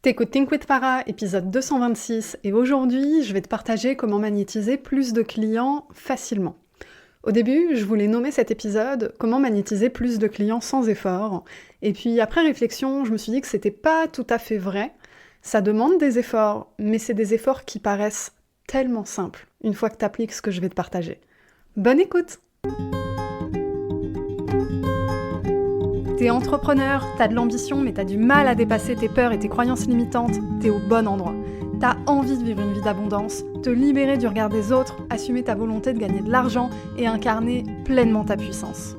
T'écoutes Think with Farah, épisode 226, et aujourd'hui, je vais te partager comment magnétiser plus de clients facilement. Au début, je voulais nommer cet épisode « Comment magnétiser plus de clients sans effort », et puis après réflexion, je me suis dit que c'était pas tout à fait vrai. Ça demande des efforts, mais c'est des efforts qui paraissent tellement simples une fois que t'appliques ce que je vais te partager. Bonne écoute! T'es entrepreneur, t'as de l'ambition, mais t'as du mal à dépasser tes peurs et tes croyances limitantes, t'es au bon endroit. T'as envie de vivre une vie d'abondance, te libérer du regard des autres, assumer ta volonté de gagner de l'argent et incarner pleinement ta puissance.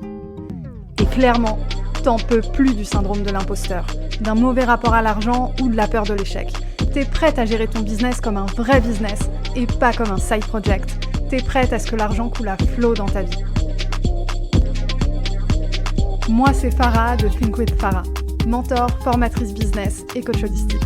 Et clairement, t'en peux plus du syndrome de l'imposteur, d'un mauvais rapport à l'argent ou de la peur de l'échec. T'es prête à gérer ton business comme un vrai business et pas comme un side project. T'es prête à ce que l'argent coule à flot dans ta vie. Moi, c'est Farah de Think with Farah, mentor, formatrice business et coach holistique.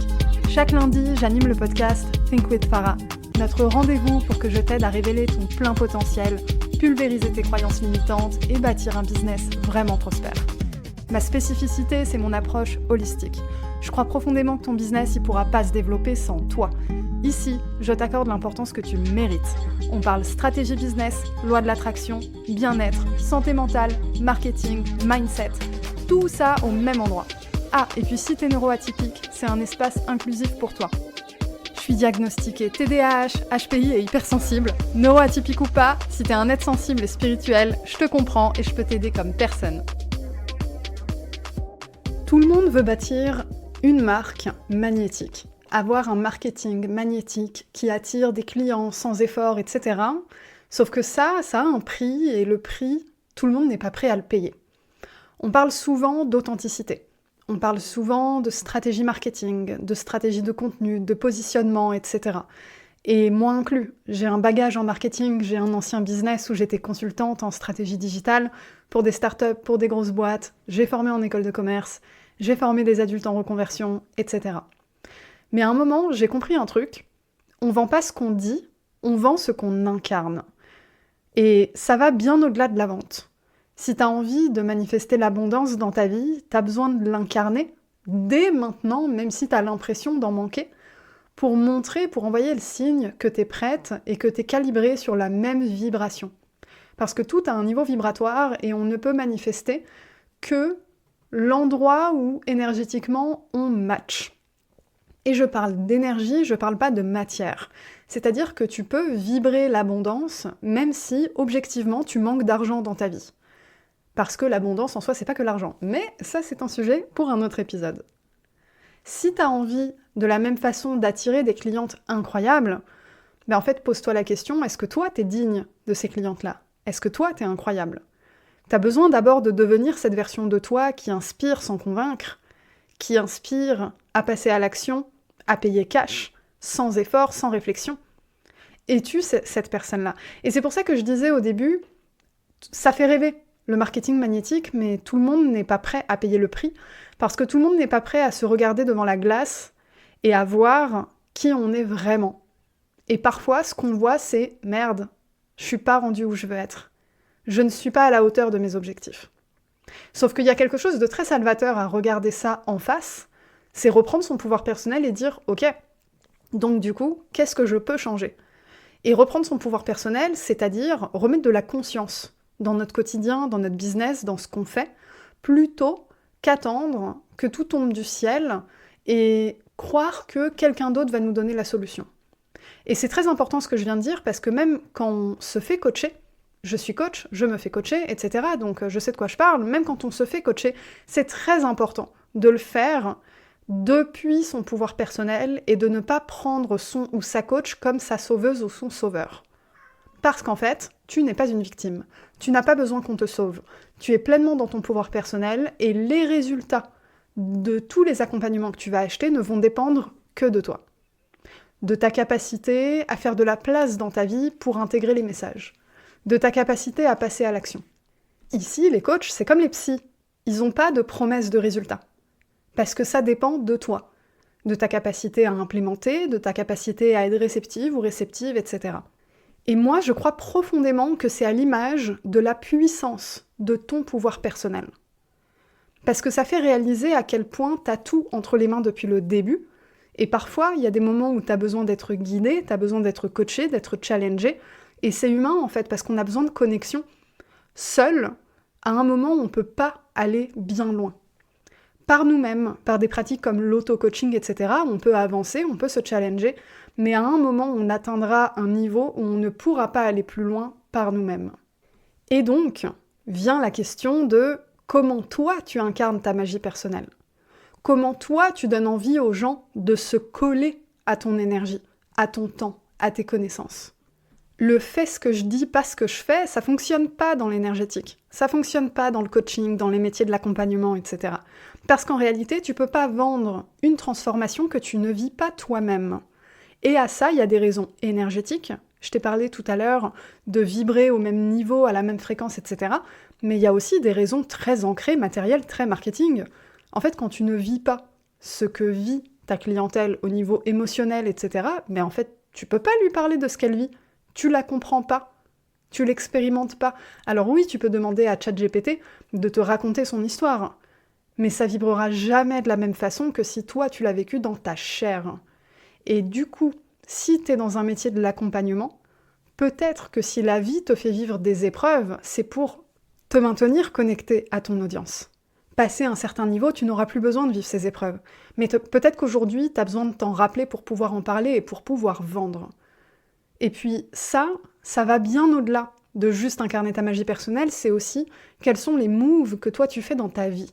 Chaque lundi, j'anime le podcast Think with Farah, notre rendez-vous pour que je t'aide à révéler ton plein potentiel, pulvériser tes croyances limitantes et bâtir un business vraiment prospère. Ma spécificité, c'est mon approche holistique. Je crois profondément que ton business ne pourra pas se développer sans toi. Ici, je t'accorde l'importance que tu mérites. On parle stratégie business, loi de l'attraction, bien-être, santé mentale, marketing, mindset. Tout ça au même endroit. Ah, et puis si t'es neuroatypique, c'est un espace inclusif pour toi. Je suis diagnostiquée TDAH, HPI et hypersensible. Neuroatypique ou pas, si t'es un être sensible et spirituel, je te comprends et je peux t'aider comme personne. Tout le monde veut bâtir une marque magnétique. Avoir un marketing magnétique qui attire des clients sans effort, etc. Sauf que ça a un prix, et le prix, tout le monde n'est pas prêt à le payer. On parle souvent d'authenticité. On parle souvent de stratégie marketing, de stratégie de contenu, de positionnement, etc. Et moi inclus, j'ai un bagage en marketing, j'ai un ancien business où j'étais consultante en stratégie digitale pour des startups, pour des grosses boîtes, j'ai formé en école de commerce, j'ai formé des adultes en reconversion, etc. Mais à un moment, j'ai compris un truc, on vend pas ce qu'on dit, on vend ce qu'on incarne. Et ça va bien au-delà de la vente. Si t'as envie de manifester l'abondance dans ta vie, t'as besoin de l'incarner dès maintenant, même si t'as l'impression d'en manquer, pour montrer, pour envoyer le signe que t'es prête et que t'es calibrée sur la même vibration. Parce que tout a un niveau vibratoire et on ne peut manifester que l'endroit où énergétiquement on match. Et je parle d'énergie, je parle pas de matière. C'est-à-dire que tu peux vibrer l'abondance, même si, objectivement, tu manques d'argent dans ta vie. Parce que l'abondance, en soi, c'est pas que l'argent. Mais ça, c'est un sujet pour un autre épisode. Si t'as envie, de la même façon, d'attirer des clientes incroyables, en fait, pose-toi la question, est-ce que toi, t'es digne de ces clientes-là ? Est-ce que toi, t'es incroyable ? T'as besoin d'abord de devenir cette version de toi qui inspire sans convaincre, qui inspire à passer à l'action, à payer cash, sans effort, sans réflexion. Es-tu cette personne-là ? Et c'est pour ça que je disais au début, ça fait rêver, le marketing magnétique, mais tout le monde n'est pas prêt à payer le prix, parce que tout le monde n'est pas prêt à se regarder devant la glace et à voir qui on est vraiment. Et parfois, ce qu'on voit, c'est « merde, je suis pas rendu où je veux être. Je ne suis pas à la hauteur de mes objectifs. » Sauf qu'il y a quelque chose de très salvateur à regarder ça en face, c'est reprendre son pouvoir personnel et dire « Ok, donc du coup, qu'est-ce que je peux changer ?» Et reprendre son pouvoir personnel, c'est-à-dire remettre de la conscience dans notre quotidien, dans notre business, dans ce qu'on fait, plutôt qu'attendre que tout tombe du ciel et croire que quelqu'un d'autre va nous donner la solution. Et c'est très important ce que je viens de dire, parce que même quand on se fait coacher, je suis coach, je me fais coacher, etc. Donc je sais de quoi je parle. Même quand on se fait coacher, c'est très important de le faire depuis son pouvoir personnel et de ne pas prendre son ou sa coach comme sa sauveuse ou son sauveur. Parce qu'en fait, tu n'es pas une victime. Tu n'as pas besoin qu'on te sauve. Tu es pleinement dans ton pouvoir personnel et les résultats de tous les accompagnements que tu vas acheter ne vont dépendre que de toi. De ta capacité à faire de la place dans ta vie pour intégrer les messages. De ta capacité à passer à l'action. Ici, les coachs, c'est comme les psys. Ils n'ont pas de promesse de résultat. Parce que ça dépend de toi. De ta capacité à implémenter, de ta capacité à être réceptive ou réceptive, etc. Et moi, je crois profondément que c'est à l'image de la puissance de ton pouvoir personnel. Parce que ça fait réaliser à quel point t'as tout entre les mains depuis le début, Et parfois, il y a des moments où tu as besoin d'être guidé, tu as besoin d'être coaché, d'être challengé, et c'est humain en fait, parce qu'on a besoin de connexion. Seul, à un moment, on ne peut pas aller bien loin. Par nous-mêmes, par des pratiques comme l'auto-coaching, etc., on peut avancer, on peut se challenger, mais à un moment, on atteindra un niveau où on ne pourra pas aller plus loin par nous-mêmes. Et donc, vient la question de comment toi, tu incarnes ta magie personnelle. Comment toi, tu donnes envie aux gens de se coller à ton énergie, à ton temps, à tes connaissances. Le fait ce que je dis, pas ce que je fais, ça fonctionne pas dans l'énergétique. Ça fonctionne pas dans le coaching, dans les métiers de l'accompagnement, etc. Parce qu'en réalité, tu peux pas vendre une transformation que tu ne vis pas toi-même. Et à ça, il y a des raisons énergétiques. Je t'ai parlé tout à l'heure de vibrer au même niveau, à la même fréquence, etc. Mais il y a aussi des raisons très ancrées, matérielles, très marketing. En fait, quand tu ne vis pas ce que vit ta clientèle au niveau émotionnel, etc., mais en fait, tu peux pas lui parler de ce qu'elle vit. Tu la comprends pas, tu l'expérimentes pas. Alors oui, tu peux demander à ChatGPT de te raconter son histoire, mais ça vibrera jamais de la même façon que si toi tu l'as vécu dans ta chair. Et du coup, si tu es dans un métier de l'accompagnement, peut-être que si la vie te fait vivre des épreuves, c'est pour te maintenir connecté à ton audience. Passé un certain niveau, tu n'auras plus besoin de vivre ces épreuves. Mais peut-être qu'aujourd'hui, tu as besoin de t'en rappeler pour pouvoir en parler et pour pouvoir vendre. Et puis ça va bien au-delà de juste incarner ta magie personnelle, c'est aussi quels sont les moves que toi tu fais dans ta vie.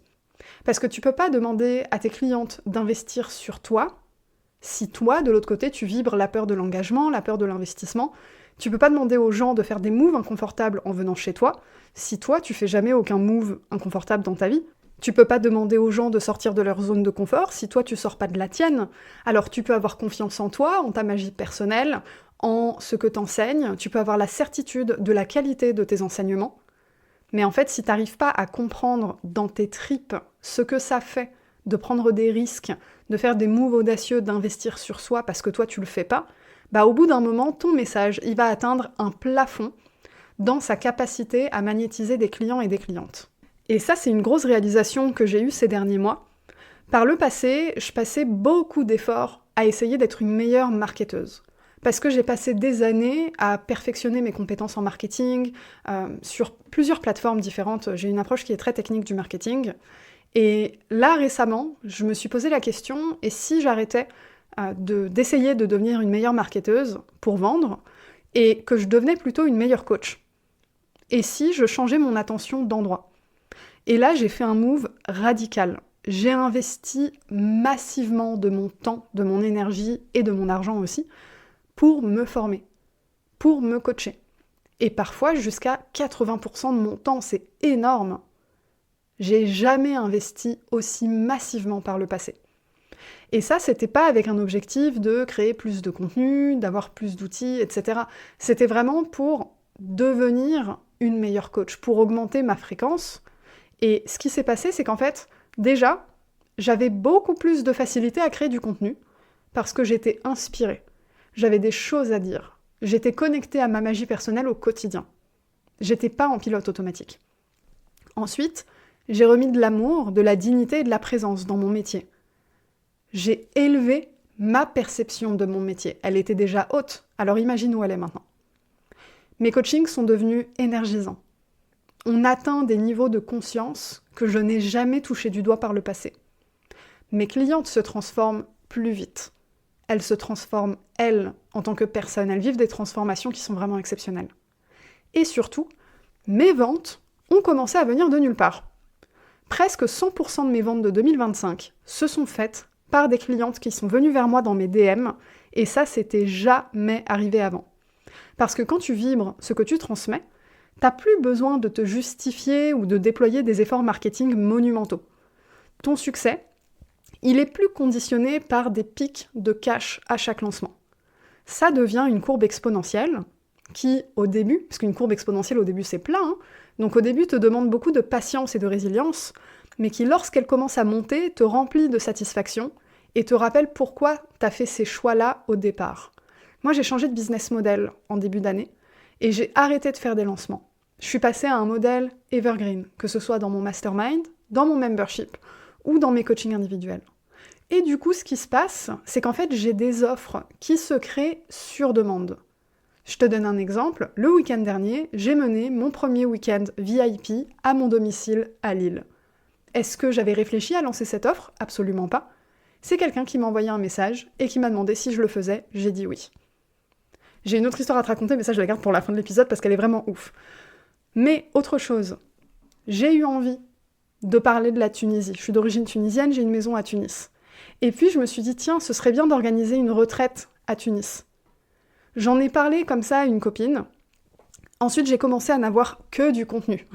Parce que tu peux pas demander à tes clientes d'investir sur toi, si toi, de l'autre côté, tu vibres la peur de l'engagement, la peur de l'investissement. Tu peux pas demander aux gens de faire des moves inconfortables en venant chez toi, si toi, tu fais jamais aucun move inconfortable dans ta vie. Tu peux pas demander aux gens de sortir de leur zone de confort si toi, tu sors pas de la tienne. Alors tu peux avoir confiance en toi, en ta magie personnelle, en ce que t'enseignes, tu peux avoir la certitude de la qualité de tes enseignements, mais en fait, si t'arrives pas à comprendre dans tes tripes ce que ça fait de prendre des risques, de faire des moves audacieux, d'investir sur soi parce que toi tu le fais pas, au bout d'un moment, ton message, il va atteindre un plafond dans sa capacité à magnétiser des clients et des clientes. Et ça, c'est une grosse réalisation que j'ai eue ces derniers mois. Par le passé, je passais beaucoup d'efforts à essayer d'être une meilleure marketeuse. Parce que j'ai passé des années à perfectionner mes compétences en marketing, sur plusieurs plateformes différentes. J'ai une approche qui est très technique du marketing. Et là, récemment, je me suis posé la question, et si j'arrêtais d'essayer de devenir une meilleure marketeuse pour vendre, et que je devenais plutôt une meilleure coach? Et si je changeais mon attention d'endroit? Et là, j'ai fait un move radical. J'ai investi massivement de mon temps, de mon énergie et de mon argent aussi, pour me former, pour me coacher. Et parfois jusqu'à 80% de mon temps, c'est énorme. J'ai jamais investi aussi massivement par le passé. Et ça, c'était pas avec un objectif de créer plus de contenu, d'avoir plus d'outils, etc. C'était vraiment pour devenir une meilleure coach, pour augmenter ma fréquence. Et ce qui s'est passé, c'est qu'en fait, déjà, j'avais beaucoup plus de facilité à créer du contenu parce que j'étais inspirée. J'avais des choses à dire. J'étais connectée à ma magie personnelle au quotidien. J'étais pas en pilote automatique. Ensuite, j'ai remis de l'amour, de la dignité et de la présence dans mon métier. J'ai élevé ma perception de mon métier. Elle était déjà haute, alors imagine où elle est maintenant. Mes coachings sont devenus énergisants. On atteint des niveaux de conscience que je n'ai jamais touchés du doigt par le passé. Mes clientes se transforment plus vite. Elles se transforment, elles, en tant que personnes. Elles vivent des transformations qui sont vraiment exceptionnelles. Et surtout, mes ventes ont commencé à venir de nulle part. Presque 100% de mes ventes de 2025 se sont faites par des clientes qui sont venues vers moi dans mes DM, et ça, c'était jamais arrivé avant. Parce que quand tu vibres ce que tu transmets, t'as plus besoin de te justifier ou de déployer des efforts marketing monumentaux. Ton succès, il est plus conditionné par des pics de cash à chaque lancement. Ça devient une courbe exponentielle qui, au début, parce qu'une courbe exponentielle au début c'est plat, donc au début te demande beaucoup de patience et de résilience, mais qui, lorsqu'elle commence à monter, te remplit de satisfaction et te rappelle pourquoi t'as fait ces choix-là au départ. Moi, j'ai changé de business model en début d'année et j'ai arrêté de faire des lancements. Je suis passée à un modèle evergreen, que ce soit dans mon mastermind, dans mon membership ou dans mes coachings individuels. Et du coup, ce qui se passe, c'est qu'en fait, j'ai des offres qui se créent sur demande. Je te donne un exemple. Le week-end dernier, j'ai mené mon premier week-end VIP à mon domicile à Lille. Est-ce que j'avais réfléchi à lancer cette offre ? Absolument pas. C'est quelqu'un qui m'a envoyé un message et qui m'a demandé si je le faisais. J'ai dit oui. J'ai une autre histoire à te raconter, mais ça je la garde pour la fin de l'épisode parce qu'elle est vraiment ouf. Mais autre chose, j'ai eu envie de parler de la Tunisie. Je suis d'origine tunisienne, j'ai une maison à Tunis. Et puis je me suis dit, tiens, ce serait bien d'organiser une retraite à Tunis. J'en ai parlé comme ça à une copine. Ensuite, j'ai commencé à n'avoir que du contenu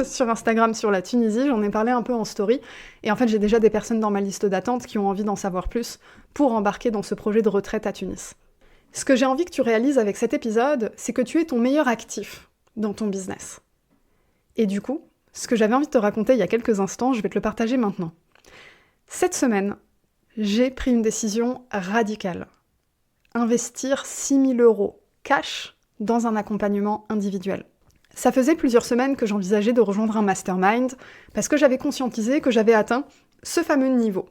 sur Instagram sur la Tunisie. J'en ai parlé un peu en story. Et en fait, j'ai déjà des personnes dans ma liste d'attente qui ont envie d'en savoir plus pour embarquer dans ce projet de retraite à Tunis. Ce que j'ai envie que tu réalises avec cet épisode, c'est que tu es ton meilleur actif dans ton business. Et du coup, ce que j'avais envie de te raconter il y a quelques instants, je vais te le partager maintenant. Cette semaine, j'ai pris une décision radicale. Investir 6 000 € cash dans un accompagnement individuel. Ça faisait plusieurs semaines que j'envisageais de rejoindre un mastermind parce que j'avais conscientisé que j'avais atteint ce fameux niveau.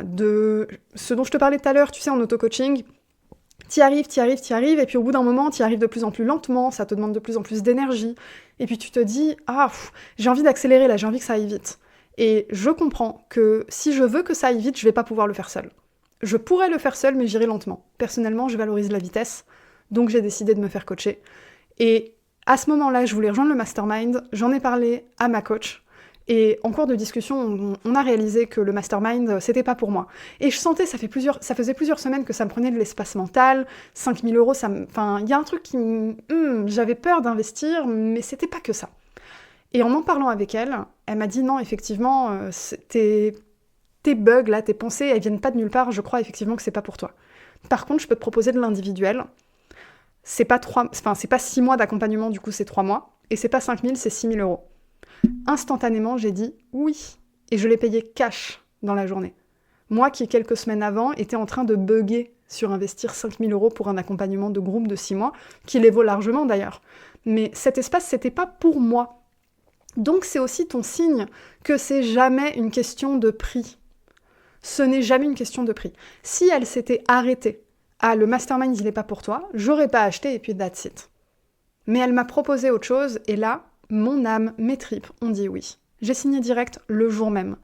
De ce dont je te parlais tout à l'heure, tu sais, en auto-coaching, t'y arrives, et puis au bout d'un moment, t'y arrives de plus en plus lentement, ça te demande de plus en plus d'énergie, et puis tu te dis « Ah, j'ai envie d'accélérer là, j'ai envie que ça aille vite ». Et je comprends que si je veux que ça aille vite, je vais pas pouvoir le faire seul. Je pourrais le faire seul, mais j'irai lentement. Personnellement, je valorise la vitesse, donc j'ai décidé de me faire coacher. Et à ce moment-là, je voulais rejoindre le mastermind, j'en ai parlé à ma coach, et en cours de discussion, on a réalisé que le mastermind, c'était pas pour moi. Et je sentais, ça faisait plusieurs semaines que ça me prenait de l'espace mental, 5 000 €, enfin, il y a un truc qui j'avais peur d'investir, mais c'était pas que ça. Et en parlant avec elle, elle m'a dit non, effectivement, tes bugs là, tes pensées, elles viennent pas de nulle part, je crois effectivement que c'est pas pour toi. Par contre, je peux te proposer de l'individuel. C'est pas 6 mois d'accompagnement, du coup c'est 3 mois, et c'est pas 5 000, c'est 6 000 €. Instantanément, j'ai dit oui, et je l'ai payé cash dans la journée. Moi qui, quelques semaines avant, étais en train de bugger sur investir 5 000 € pour un accompagnement de groupe de 6 mois, qui les vaut largement d'ailleurs. Mais cet espace, c'était pas pour moi. Donc c'est aussi ton signe que c'est jamais une question de prix. Ce n'est jamais une question de prix. Si elle s'était arrêtée, ah, le mastermind, il n'est pas pour toi, j'aurais pas acheté et puis that's it. Mais elle m'a proposé autre chose, et là, mon âme, mes tripes ont dit oui. J'ai signé direct le jour même.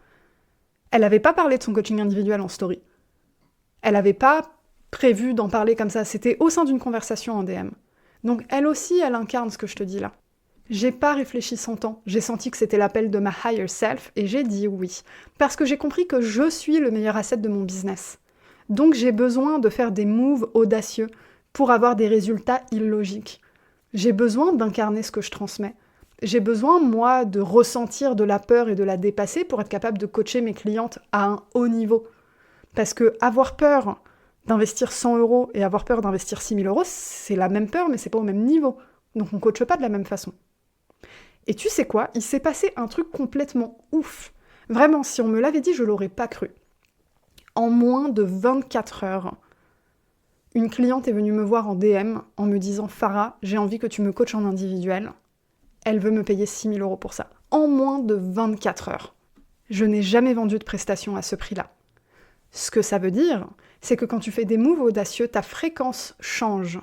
Elle n'avait pas parlé de son coaching individuel en story. Elle n'avait pas prévu d'en parler comme ça, c'était au sein d'une conversation en DM. Donc elle aussi, elle incarne ce que je te dis là. J'ai pas réfléchi 100 ans, j'ai senti que c'était l'appel de ma higher self et j'ai dit oui. Parce que j'ai compris que je suis le meilleur asset de mon business. Donc j'ai besoin de faire des moves audacieux pour avoir des résultats illogiques. J'ai besoin d'incarner ce que je transmets. J'ai besoin, moi, de ressentir de la peur et de la dépasser pour être capable de coacher mes clientes à un haut niveau. Parce que avoir peur d'investir 100 € et avoir peur d'investir 6 000 €, c'est la même peur, mais c'est pas au même niveau. Donc on coache pas de la même façon. Et tu sais quoi ? Il s'est passé un truc complètement ouf. Vraiment, si on me l'avait dit, je l'aurais pas cru. En moins de 24 heures, une cliente est venue me voir en DM en me disant « Farah, j'ai envie que tu me coaches en individuel. » Elle veut me payer 6 000 € pour ça. En moins de 24 heures. Je n'ai jamais vendu de prestation à ce prix-là. Ce que ça veut dire, c'est que quand tu fais des moves audacieux, ta fréquence change.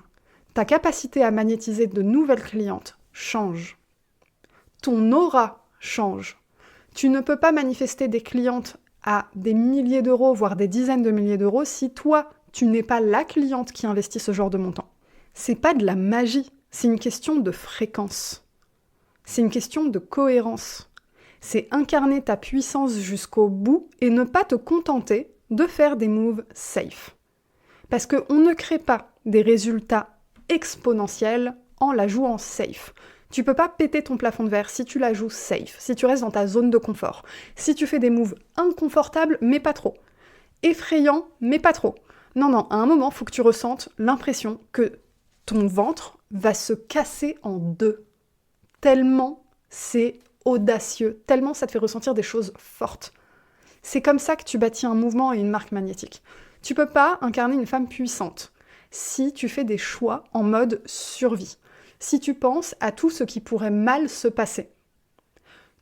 Ta capacité à magnétiser de nouvelles clientes change. Ton aura change. Tu ne peux pas manifester des clientes à des milliers d'euros, voire des dizaines de milliers d'euros, si toi, tu n'es pas la cliente qui investit ce genre de montant. C'est pas de la magie, c'est une question de fréquence. C'est une question de cohérence. C'est incarner ta puissance jusqu'au bout et ne pas te contenter de faire des moves safe. Parce qu'on ne crée pas des résultats exponentiels en la jouant safe. Tu peux pas péter ton plafond de verre si tu la joues safe, si tu restes dans ta zone de confort, si tu fais des moves inconfortables mais pas trop, effrayants mais pas trop. Non, à un moment, il faut que tu ressentes l'impression que ton ventre va se casser en deux. Tellement c'est audacieux, tellement ça te fait ressentir des choses fortes. C'est comme ça que tu bâtis un mouvement et une marque magnétique. Tu peux pas incarner une femme puissante si tu fais des choix en mode survie, si tu penses à tout ce qui pourrait mal se passer.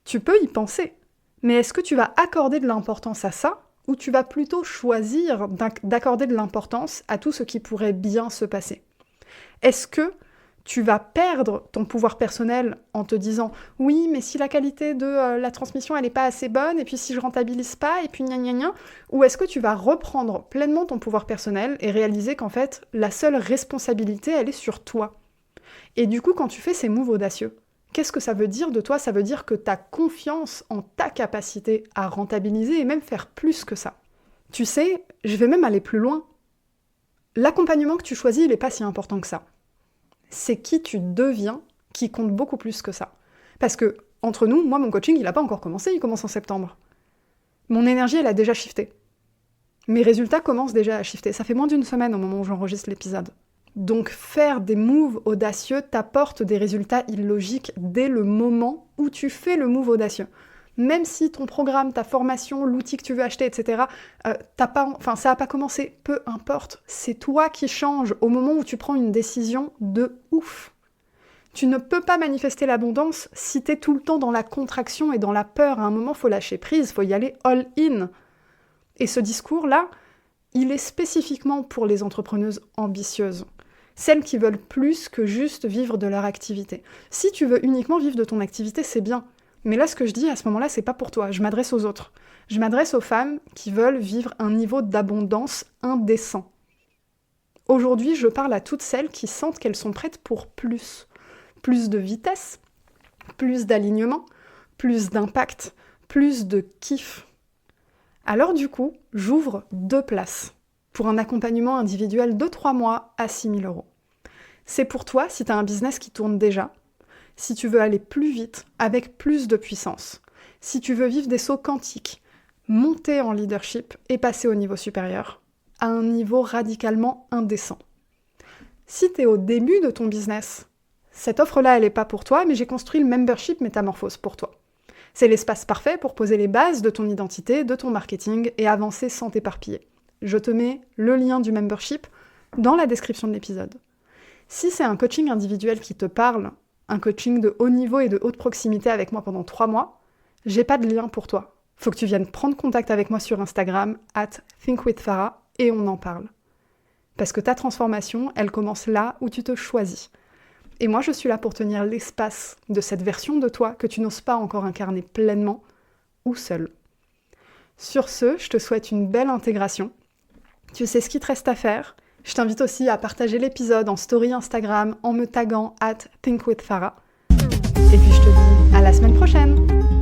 Tu peux y penser, mais est-ce que tu vas accorder de l'importance à ça ou tu vas plutôt choisir d'accorder de l'importance à tout ce qui pourrait bien se passer? Est-ce que tu vas perdre ton pouvoir personnel en te disant « Oui, mais si la qualité de la transmission, elle n'est pas assez bonne, et puis si je rentabilise pas, et puis gna gna gna », ou est-ce que tu vas reprendre pleinement ton pouvoir personnel et réaliser qu'en fait, la seule responsabilité, elle est sur toi? Et du coup, quand tu fais ces moves audacieux, qu'est-ce que ça veut dire de toi? Ça veut dire que tu as confiance en ta capacité à rentabiliser et même faire plus que ça. Tu sais, je vais même aller plus loin. L'accompagnement que tu choisis, il n'est pas si important que ça. C'est qui tu deviens qui compte beaucoup plus que ça. Parce que, entre nous, moi, mon coaching, il n'a pas encore commencé, il commence en septembre. Mon énergie, elle a déjà shifté. Mes résultats commencent déjà à shifter. Ça fait moins d'une semaine au moment où j'enregistre l'épisode. Donc faire des moves audacieux t'apporte des résultats illogiques dès le moment où tu fais le move audacieux. Même si ton programme, ta formation, l'outil que tu veux acheter, etc., ça n'a pas commencé, peu importe. C'est toi qui changes au moment où tu prends une décision de ouf. Tu ne peux pas manifester l'abondance si tu es tout le temps dans la contraction et dans la peur. À un moment, il faut lâcher prise, il faut y aller all-in. Et ce discours-là, il est spécifiquement pour les entrepreneuses ambitieuses. Celles qui veulent plus que juste vivre de leur activité. Si tu veux uniquement vivre de ton activité, c'est bien. Mais là, ce que je dis à ce moment-là, c'est pas pour toi. Je m'adresse aux autres. Je m'adresse aux femmes qui veulent vivre un niveau d'abondance indécent. Aujourd'hui, je parle à toutes celles qui sentent qu'elles sont prêtes pour plus. Plus de vitesse, plus d'alignement, plus d'impact, plus de kiff. Alors du coup, j'ouvre 2 places pour un accompagnement individuel de 3 mois à 6 000 €. C'est pour toi si tu as un business qui tourne déjà, si tu veux aller plus vite, avec plus de puissance, si tu veux vivre des sauts quantiques, monter en leadership et passer au niveau supérieur, à un niveau radicalement indécent. Si tu es au début de ton business, cette offre-là, elle n'est pas pour toi, mais j'ai construit le membership Métamorphose pour toi. C'est l'espace parfait pour poser les bases de ton identité, de ton marketing et avancer sans t'éparpiller. Je te mets le lien du membership dans la description de l'épisode. Si c'est un coaching individuel qui te parle, un coaching de haut niveau et de haute proximité avec moi pendant 3 mois, j'ai pas de lien pour toi. Faut que tu viennes prendre contact avec moi sur Instagram, @thinkwithfarah, et on en parle. Parce que ta transformation, elle commence là où tu te choisis. Et moi, je suis là pour tenir l'espace de cette version de toi que tu n'oses pas encore incarner pleinement ou seule. Sur ce, je te souhaite une belle intégration. Tu sais ce qu'il te reste à faire. Je t'invite aussi à partager l'épisode en story Instagram en me taguant @thinkwithfarah. Et puis je te dis à la semaine prochaine.